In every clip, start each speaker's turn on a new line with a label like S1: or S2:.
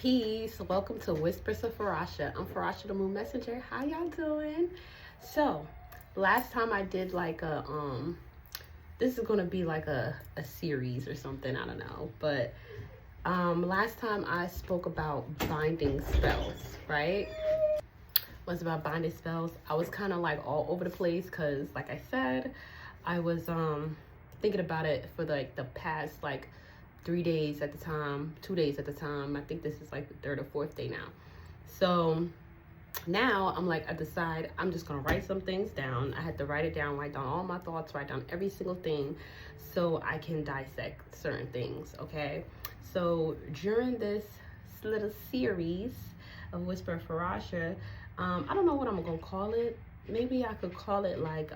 S1: Peace. Welcome to Whispers of Farasha. I'm Farasha the Moon Messenger. How y'all doing? So, last time I did like a this is gonna be like a series or something, I don't know. But last time I spoke about binding spells, right? Was about binding spells. I was kind of like all over the place because like I said, I was thinking about it for like the past like 3 days at the time, 2 days at the time. I think this is like the third or fourth day now. So now I'm like, I decide I'm just gonna write some things down. I had to write it down, write down all my thoughts, write down every single thing so I can dissect certain things, okay? So during this little series of Whisper of Farasha, I don't know what I'm gonna call it. Maybe I could call it like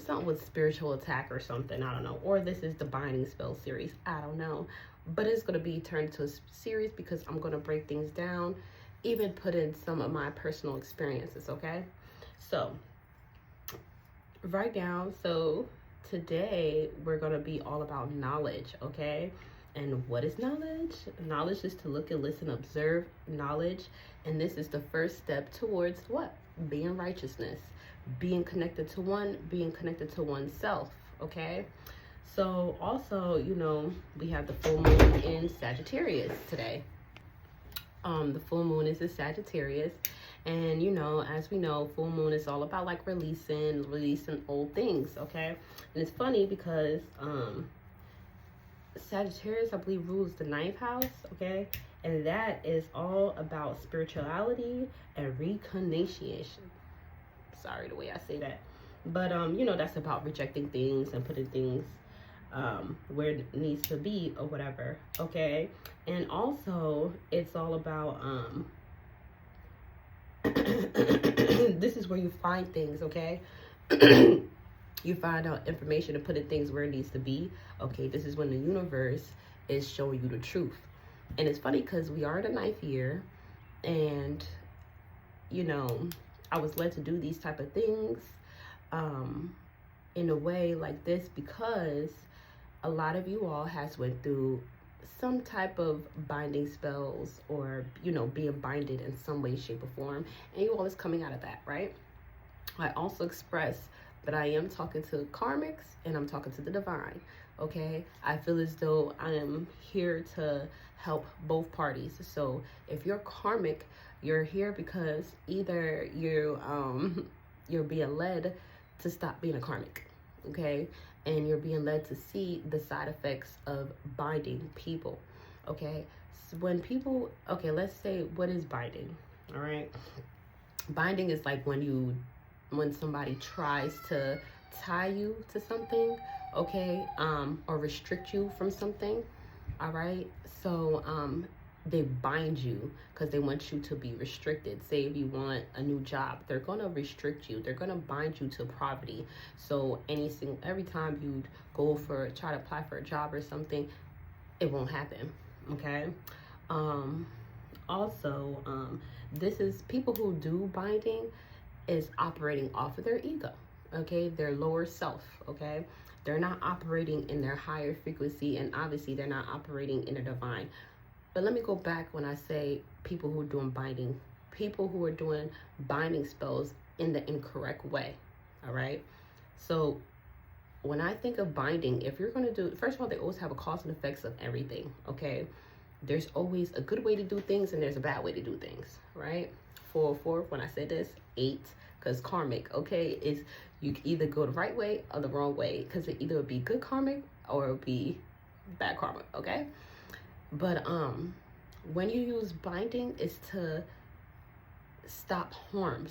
S1: something with spiritual attack or something, I don't know. Or this is the binding spell series, I don't know. But it's going to be turned into a series because I'm going to break things down, even put in some of my personal experiences, okay? So write down. So today we're going to be all about knowledge, okay? And what is knowledge? Knowledge is to look and listen, observe knowledge. And this is the first step towards what? Being righteousness. Being connected to one, being connected to oneself, okay? So also, you know, we have the full moon in Sagittarius today. The full moon is in Sagittarius, and you know, as we know, full moon is all about like releasing old things, okay? And it's funny because Sagittarius, I believe, rules the 9th house, okay? And that is all about spirituality and reconciliation. Sorry the way I say that, but you know, that's about rejecting things and putting things where it needs to be or whatever, okay? And also it's all about this is where you find things, okay? You find out information and putting things where it needs to be, okay? This is when the universe is showing you the truth. And it's funny because we are in the 9th year, and you know, I was led to do these type of things in a way like this because a lot of you all has went through some type of binding spells or, you know, being binded in some way, shape, or form, and you all is coming out of that, right? I also express that I am talking to karmics and I'm talking to the divine, okay? I feel as though I am here to help both parties. So if you're karmic, you're here because either you're being led to stop being a karmic, okay? And you're being led to see the side effects of binding people, okay? So when people, okay, let's say, what is binding, all right? Binding is like when somebody tries to tie you to something, okay? Or restrict you from something, all right? So, they bind you because they want you to be restricted. Say if you want a new job, they're going to restrict you. They're going to bind you to poverty. So every time you try to apply for a job or something, it won't happen, okay? Also, this is people who do binding is operating off of their ego, okay? Their lower self, okay? They're not operating in their higher frequency, and obviously they're not operating in the divine. But let me go back when I say people who are doing binding. People who are doing binding spells in the incorrect way, all right? So when I think of binding, if you're going to do, first of all, they always have a cause and effects of everything, okay? There's always a good way to do things and there's a bad way to do things, right? 404, when I say this, 8, because karmic, okay, is you can either go the right way or the wrong way, because it either would be good karmic or it would be bad karma, okay? But when you use binding, it's to stop harm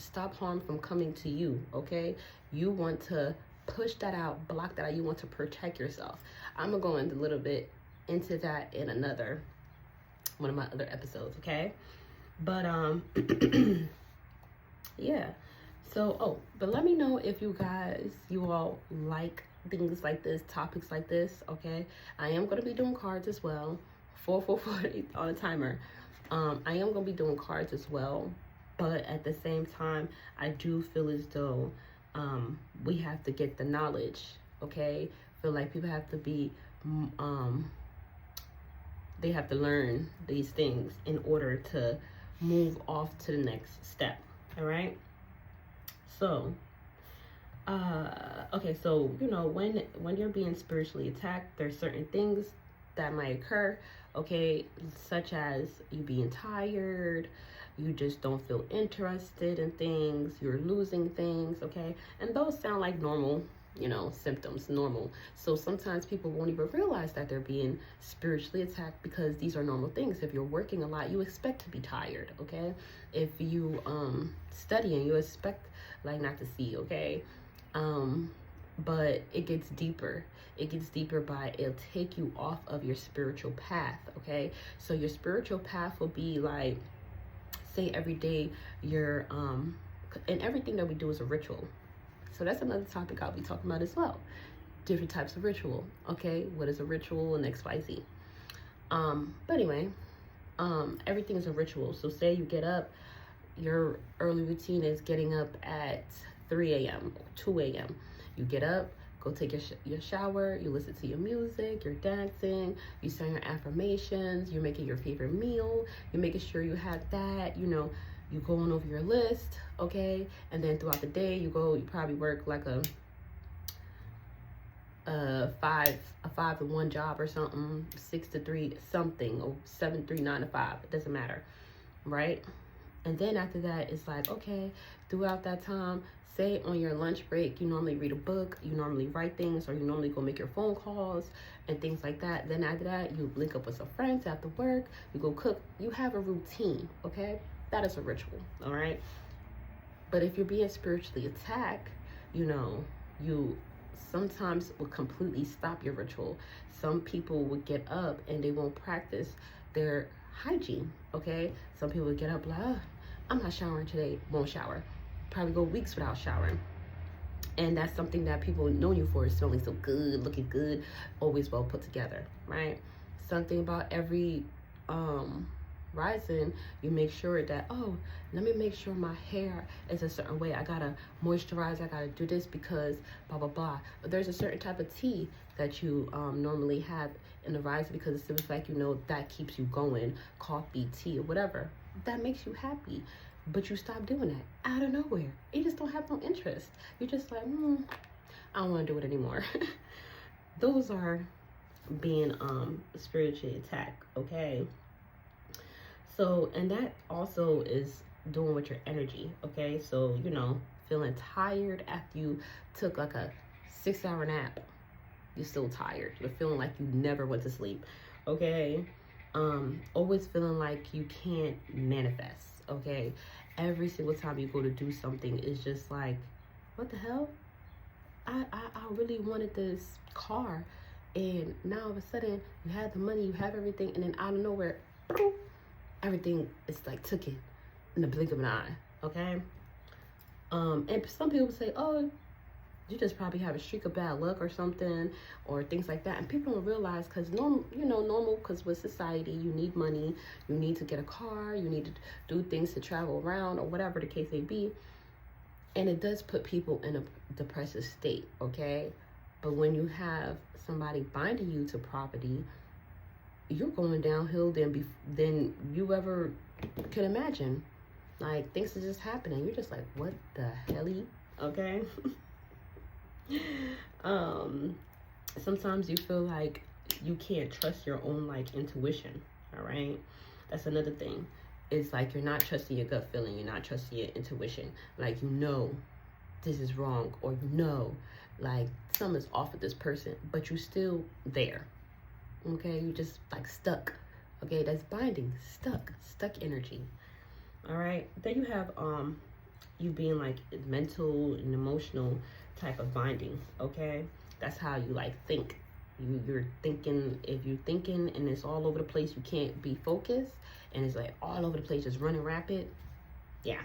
S1: from coming to you, okay? You want to push that out, block that out. You want to protect yourself. I'm gonna go into a little bit into that in one of my other episodes, okay? But yeah. So but let me know if you all like things like this, topics like this, okay? I am gonna be doing cards as well. 444 on a timer. I am gonna be doing cards as well, but at the same time, I do feel as though we have to get the knowledge, okay? Feel like people have to be they have to learn these things in order to move off to the next step. All right. So, okay, so you know, when you're being spiritually attacked, there's certain things that might occur, okay, such as you being tired, you just don't feel interested in things, you're losing things, okay, and those sound like normal, you know, symptoms, normal. So sometimes people won't even realize that they're being spiritually attacked because these are normal things. If you're working a lot, you expect to be tired, okay? If you studying, you expect like not to see, okay? But it gets deeper. It gets deeper by it'll take you off of your spiritual path, okay? So your spiritual path will be like, say every day you're and everything that we do is a ritual. So that's another topic I'll be talking about as well. Different types of ritual, okay? What is a ritual and XYZ. But anyway, everything is a ritual. So say you get up, your early routine is getting up at 3 a.m. or 2 a.m. You get up, go take your shower, you listen to your music, you're dancing, you saying your affirmations, you're making your favorite meal, you're making sure you have that, you know, you going over your list, okay? And then throughout the day, you probably work like a 5 to 1 job or something, 6 to 3 something, or 7 to 3, 9 to 5, it doesn't matter, right? And then after that, it's like, okay, throughout that time, say on your lunch break, you normally read a book, you normally write things, or you normally go make your phone calls and things like that. Then after that, you link up with some friends after work, you go cook, you have a routine, okay? That is a ritual, all right? But if you're being spiritually attacked, you know, you sometimes will completely stop your ritual. Some people would get up and they won't practice their hygiene, okay? Some people would get up like, oh, I'm not showering today, won't shower. Probably go weeks without showering. And that's something that people know you for, is smelling so good, looking good, always well put together, right? Something about every rising, you make sure that, oh, let me make sure my hair is a certain way. I gotta moisturize, I gotta do this because blah, blah, blah. But there's a certain type of tea that you normally have in the rise because it seems like, you know, that keeps you going, coffee, tea, or whatever. That makes you happy. But you stop doing that out of nowhere. You just don't have no interest. You're just like, I don't want to do it anymore. Those are being spiritually attacked, okay? So, and that also is doing with your energy, okay? So, you know, feeling tired after you took like a 6-hour nap. You're still tired. You're feeling like you never went to sleep, okay? Always feeling like you can't manifest, okay? Every single time you go to do something, it's just like, what the hell? I really wanted this car, and now all of a sudden you have the money, you have everything, and then out of nowhere, everything is like took it in the blink of an eye, okay? And some people say, oh, you just probably have a streak of bad luck or something, or things like that. And people don't realize, because normal, because with society, you need money, you need to get a car, you need to do things to travel around, or whatever the case may be. And it does put people in a depressive state, okay? But when you have somebody binding you to property, you're going downhill than you ever could imagine. Like, things are just happening. You're just like, what the helly? Okay? Sometimes you feel like you can't trust your own like intuition, all right? That's another thing. It's like you're not trusting your gut feeling, you're not trusting your intuition. Like, you know this is wrong, or you know like something's off with this person, but you still there, okay? You just like stuck, okay? That's binding, stuck energy, all right? Then you have you being like mental and emotional type of binding, okay? That's how you like think. You're thinking, if you're thinking and it's all over the place, you can't be focused, and it's like all over the place, just running rapid. Yeah.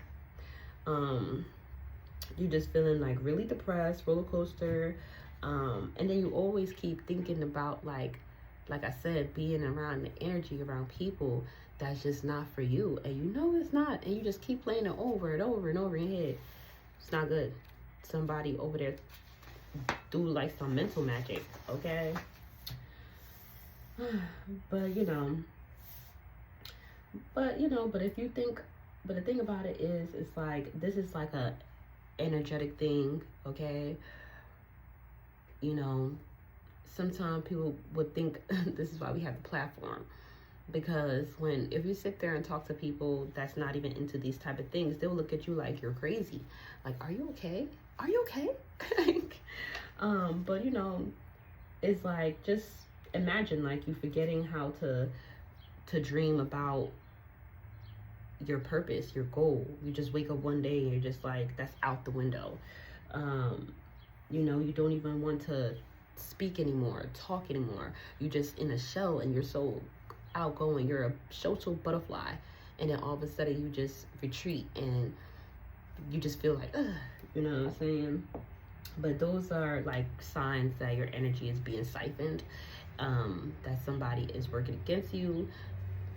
S1: You just feeling like really depressed, roller coaster, and then you always keep thinking about like I said, being around the energy around people that's just not for you, and you know it's not, and you just keep playing it over and over and over in your head. It's not good. Somebody over there do like some mental magic, okay? But, but if you think, but the thing about it is, it's like, this is like a energetic thing, okay? Sometimes people would think this is why we have the platform, because if you sit there and talk to people that's not even into these type of things, they'll look at you like you're crazy. Like, are you okay? Are you okay? But it's like, just imagine like you forgetting how to dream about your purpose, your goal. You just wake up one day and you're just like, that's out the window. You don't even want to speak anymore, talk anymore. You're just in a shell and you're so outgoing. You're a social butterfly, and then all of a sudden you just retreat and you just feel like, ugh, you know what I'm saying? But those are like signs that your energy is being siphoned, that somebody is working against you.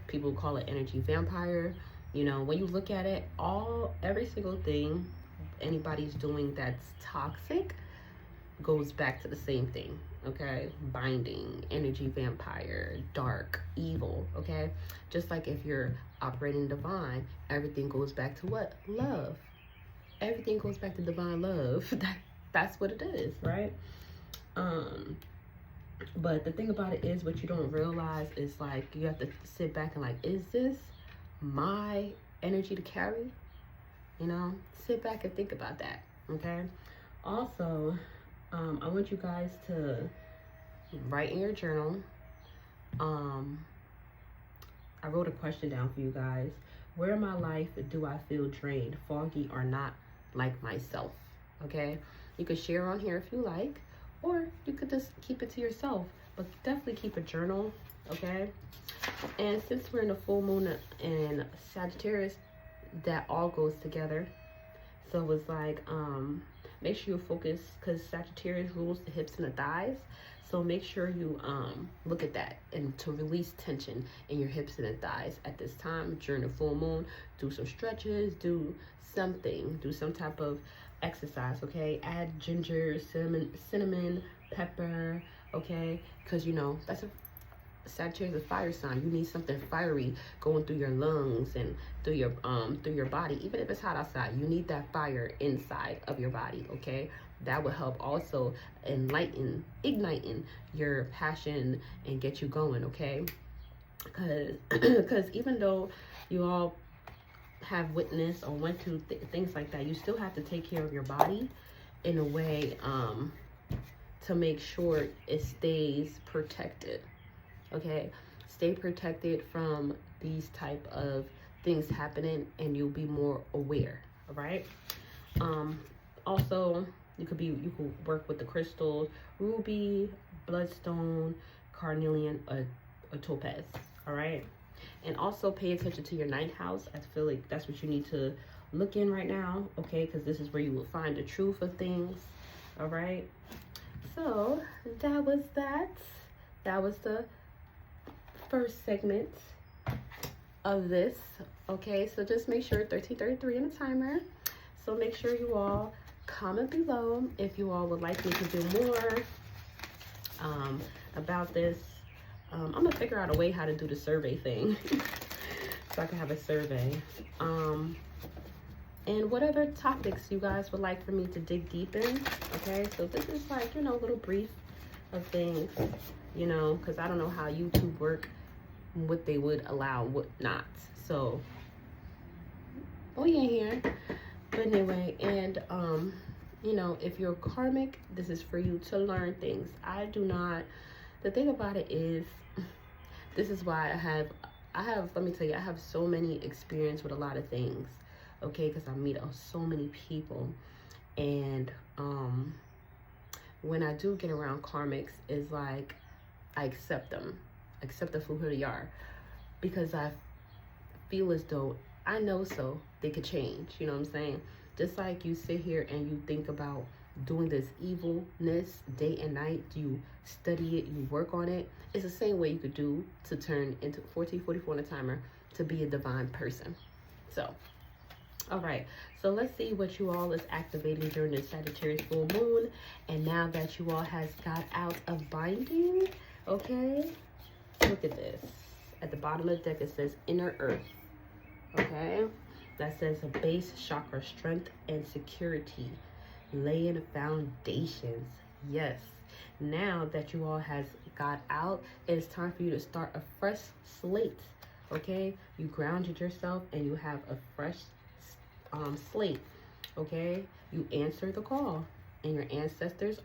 S1: People call it energy vampire. When you look at it, every single thing anybody's doing that's toxic goes back to the same thing, okay? Binding, energy vampire, dark, evil, okay? Just like if you're operating divine, everything goes back to what? Love. Everything goes back to divine love. That's what it is, right? But the thing about it is, what you don't realize is like, you have to sit back and like, is this my energy to carry? Sit back and think about that, okay? Also, I want you guys to write in your journal. I wrote a question down for you guys. Where in my life do I feel drained, foggy, or not like myself? Okay? You could share on here if you like, or you could just keep it to yourself. But definitely keep a journal, okay? And since we're in the full moon in Sagittarius, that all goes together. So it's like, make sure you focus, because Sagittarius rules the hips and the thighs. So make sure you look at that, and to release tension in your hips and the thighs at this time during the full moon. Do some stretches, do something, do some type of exercise, okay? Add ginger, cinnamon, pepper, okay? Because that's a Sagittarius, a fire sign. You need something fiery going through your lungs and through your body. Even if it's hot outside, you need that fire inside of your body, okay? That will help also igniting your passion and get you going, okay? Because even though you all have witnessed or went through things like that, you still have to take care of your body in a way to make sure it stays protected. Okay, stay protected from these type of things happening, and you'll be more aware. All right. Also, you could work with the crystals: ruby, bloodstone, carnelian, or topaz. All right. And also pay attention to your ninth house. I feel like that's what you need to look in right now. Okay, because this is where you will find the truth of things. All right. So that was that. That was the first segment of this. Okay, so just make sure 1333 in the timer. So make sure you all comment below if you all would like me to do more about this. I'm gonna figure out a way how to do the survey thing so I can have a survey. And what other topics you guys would like for me to dig deep in. Okay, so this is like, a little brief of things, because I don't know how YouTube work, what they would allow, what not. So we in here. But anyway, and if you're karmic, this is for you to learn things. The thing about it is, this is why let me tell you, I have so many experience with a lot of things, okay? Because I meet so many people, and when I do get around karmics, it's like I accept them for who they are, because I feel as though I know so they could change. You know what I'm saying? Just like you sit here and you think about doing this evilness day and night, you study it, you work on it. It's the same way you could do to turn into 1444 on a timer to be a divine person. So, all right. So let's see what you all is activating during the Sagittarius full moon. And now that you all has got out of binding, okay, Look at this. At the bottom of the deck, it says inner earth. Okay? That says a base chakra, strength and security. Laying foundations. Yes. Now that you all has got out, it's time for you to start a fresh slate. Okay? You grounded yourself and you have a fresh slate. Okay? You answer the call. And your ancestors,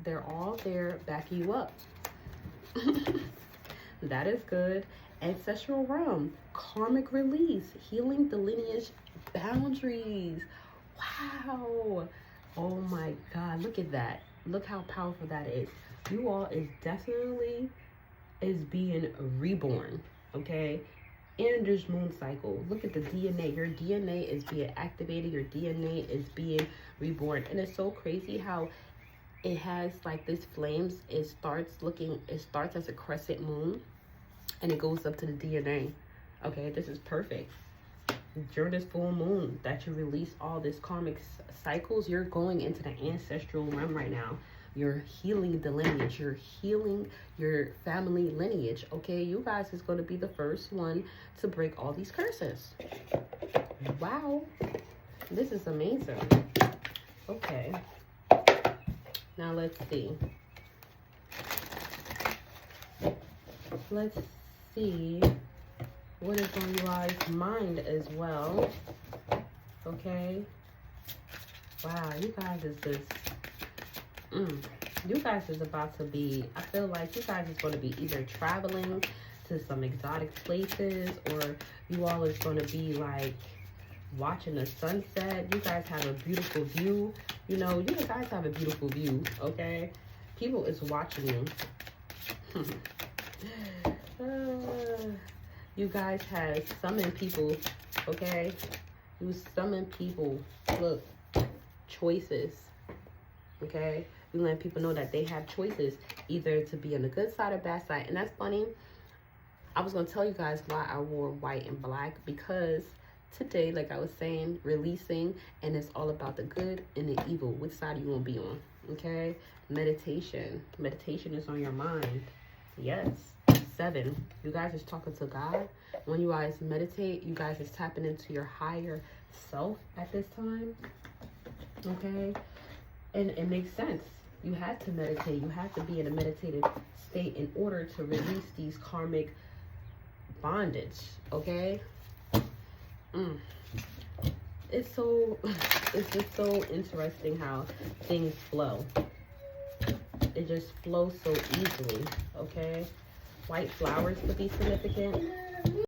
S1: they're all there backing you up. That is good. Ancestral realm, karmic release, healing the lineage boundaries. Wow. Oh my God, look at that. Look how powerful that is. You all is definitely being reborn, okay? In this moon cycle, look at the DNA. Your DNA is being activated. Your DNA is being reborn. And it's so crazy how it has like this flames. It starts as a crescent moon and it goes up to the DNA. Okay, this is perfect. During this full moon that you release all this karmic cycles, you're going into the ancestral realm right now. You're healing the lineage. You're healing your family lineage. Okay, you guys is going to be the first one to break all these curses. Wow, this is amazing. Okay, now let's see. Let's see what is on your guys' mind as well. Okay. Wow, you guys is just you guys is about to be, I feel like you guys is going to be either traveling to some exotic places, or you all is going to be like watching the sunset. You guys have a beautiful view. You know, you guys have a beautiful view, okay? People is watching you. You guys have summoned people, okay? You summon people. Look, choices, okay? You let people know that they have choices, either to be on the good side or bad side. And that's funny. I was going to tell you guys why I wore white and black, because today, like I was saying, releasing, and it's all about the good and the evil. Which side you want to be on, okay? Meditation. Meditation is on your mind. Yes. 7. You guys is talking to God. When you guys meditate, you guys is tapping into your higher self at this time. Okay? And it makes sense. You have to meditate. You have to be in a meditative state in order to release these karmic bondage. Okay? It's just so interesting how things flow. It just flows so easily. Okay? White flowers could be significant.